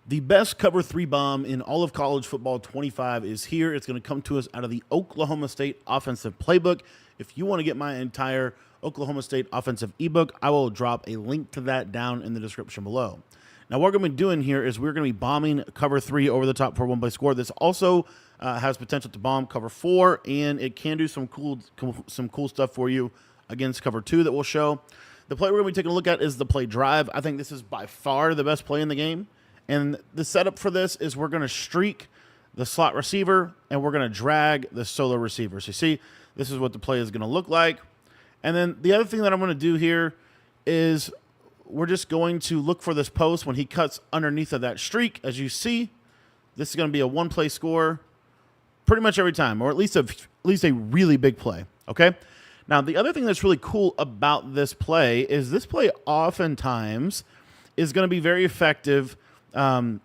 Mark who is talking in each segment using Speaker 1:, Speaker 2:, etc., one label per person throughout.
Speaker 1: The best cover three bomb in all of college football 25 is here. It's going to come to us out of the Oklahoma State offensive playbook. If you want to get my entire Oklahoma State offensive ebook, I will drop a link to that down in the description below. Now, what we're going to be doing here is we're going to be bombing cover three over the top for one play score. This also has potential to bomb cover four, and it can do some cool stuff for you against cover two that we'll show. The play we're going to be taking a look at is the play drive. I think this is by far the best play in the game. And the setup for this is we're going to streak the slot receiver, and we're going to drag the solo receiver. So you see, this is what the play is going to look like. And then the other thing that I'm going to do here is we're just going to look for this post when he cuts underneath of that streak. As you see, this is going to be a one-play score pretty much every time, or at least a really big play, okay? Now, the other thing that's really cool about this play is this play oftentimes is going to be very effective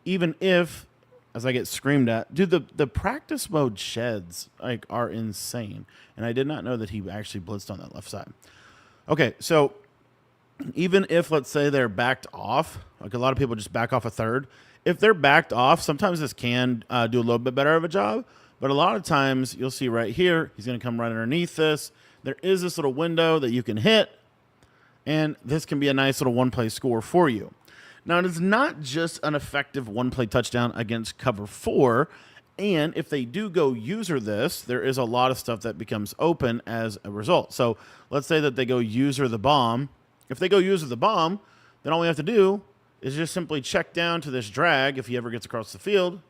Speaker 1: even if, as I get screamed at, dude, the practice mode sheds are insane. And I did not know that he actually blitzed on that left side. Okay, so even if, let's say, they're backed off, like a lot of people just back off a third. If they're backed off, sometimes this can do a little bit better of a job. But a lot of times, you'll see right here, he's going to come right underneath this. There is this little window that you can hit, and this can be a nice little one-play score for you. Now, it is not just an effective one-play touchdown against cover four, and if they do go user this, there is a lot of stuff that becomes open as a result. So let's say that they go user the bomb. If they go user the bomb, then all we have to do is just simply check down to this drag if he ever gets across the field,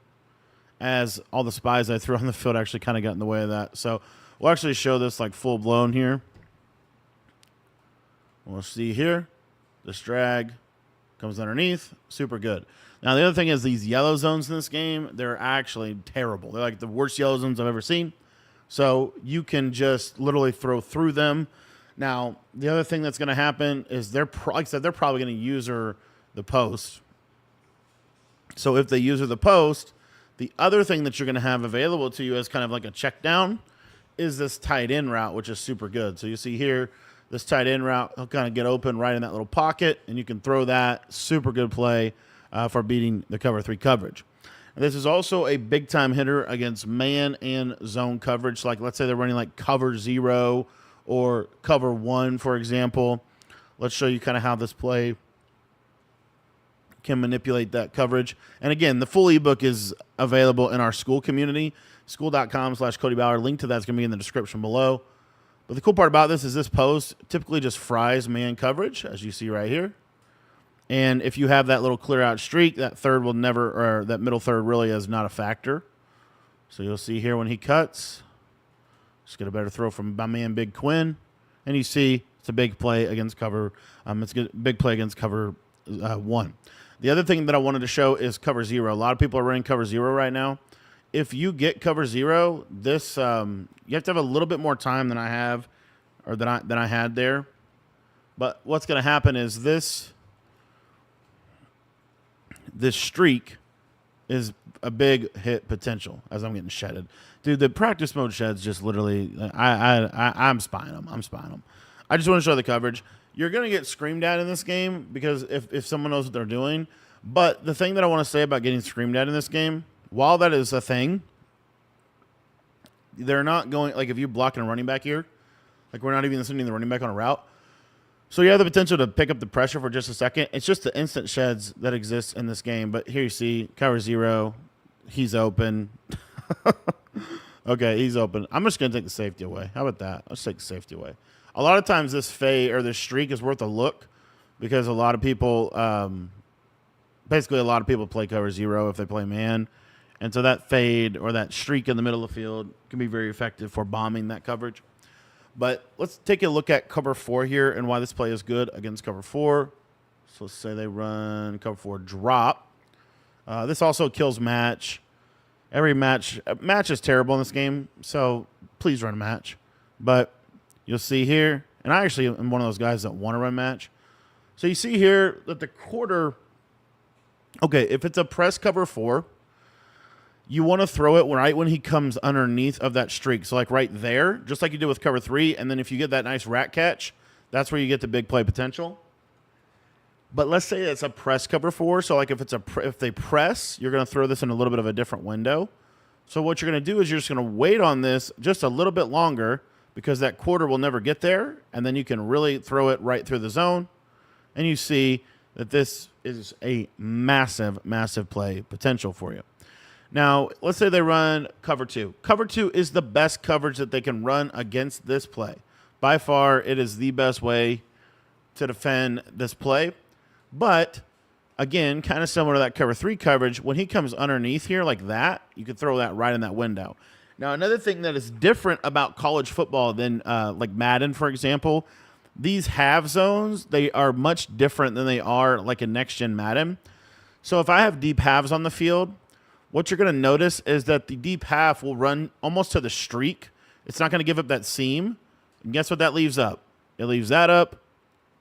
Speaker 1: as all the spies I threw on the field actually kind of got in the way of that. So we'll actually show this like full-blown here. We'll see here, this drag comes underneath, super good. Now, the other thing is these yellow zones in this game, they're actually terrible. They're like the worst yellow zones I've ever seen. So you can just literally throw through them. Now, the other thing that's going to happen is like I said, they're probably going to user the post. So if they user the post, the other thing that you're going to have available to you as kind of like a check down is this tight end route, which is super good. So you see here, this tight end route, he'll kind of get open right in that little pocket, and you can throw that. Super good play for beating the cover three coverage. And this is also a big-time hitter against man and zone coverage. Like, let's say they're running like cover zero or cover one, for example. Let's show you kind of how this play can manipulate that coverage. And again, the full ebook is available in our school community, school.com/Cody Ballard. Link to that's going to be in the description below. But the cool part about this is this post typically just fries man coverage, as you see right here. And if you have that little clear out streak, that third will never, or that middle third really is not a factor. So you'll see here when he cuts, just get a better throw from my man Big Quinn. And you see it's a big play against cover. It's a big play against cover one. The other thing that I wanted to show is cover zero. A lot of people are running cover zero right now. If you get cover zero, this you have to have a little bit more time than I have, or than I had there. But what's going to happen is this streak is a big hit potential. As I'm getting shedded, dude. The practice mode sheds just literally. I'm spying them. I just want to show the coverage. You're going to get screamed at in this game because if someone knows what they're doing. But the thing that I want to say about getting screamed at in this game, while that is a thing, they're not going, like if you're blocking a running back here, like we're not even sending the running back on a route. So you have the potential to pick up the pressure for just a second. It's just the instant sheds that exist in this game. But here you see, cover zero, he's open. Okay, he's open. I'm just going to take the safety away. How about that? Let's take the safety away. A lot of times this fade or this streak is worth a look because a lot of people, basically a lot of people play cover zero if they play man. And so that fade or that streak in the middle of the field can be very effective for bombing that coverage. But let's take a look at cover four here and why this play is good against cover four. So let's say they run cover four drop. This also kills match. Every match is terrible in this game, so please run a match. But you'll see here, and I actually am one of those guys that want to run match. So you see here that the quarter, okay, if it's a press cover four, you want to throw it right when he comes underneath of that streak. So like right there, just like you did with cover three. And then if you get that nice rat catch, that's where you get the big play potential. But let's say it's a press cover 4. So like if they press, you're going to throw this in a little bit of a different window. So what you're going to do is you're just going to wait on this just a little bit longer because that quarter will never get there. And then you can really throw it right through the zone. And you see that this is a massive, massive play potential for you. Now, let's say they run cover 2. Cover 2 is the best coverage that they can run against this play. By far, it is the best way to defend this play. But, again, kind of similar to that cover 3 coverage, when he comes underneath here like that, you can throw that right in that window. Now, another thing that is different about college football than like Madden, for example, these half zones, they are much different than they are like in next-gen Madden. So if I have deep halves on the field, what you're going to notice is that the deep half will run almost to the streak. It's not going to give up that seam. And guess what that leaves up? It leaves that up.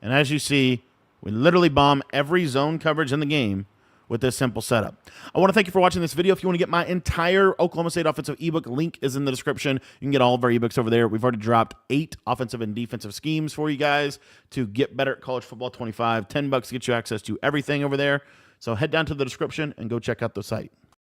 Speaker 1: And as you see, we literally bomb every zone coverage in the game with this simple setup. I want to thank you for watching this video. If you want to get my entire Oklahoma State offensive ebook, link is in the description. You can get all of our ebooks over there. We've already dropped 8 offensive and defensive schemes for you guys to get better at college football 25. $10 to get you access to everything over there. So head down to the description and go check out the site.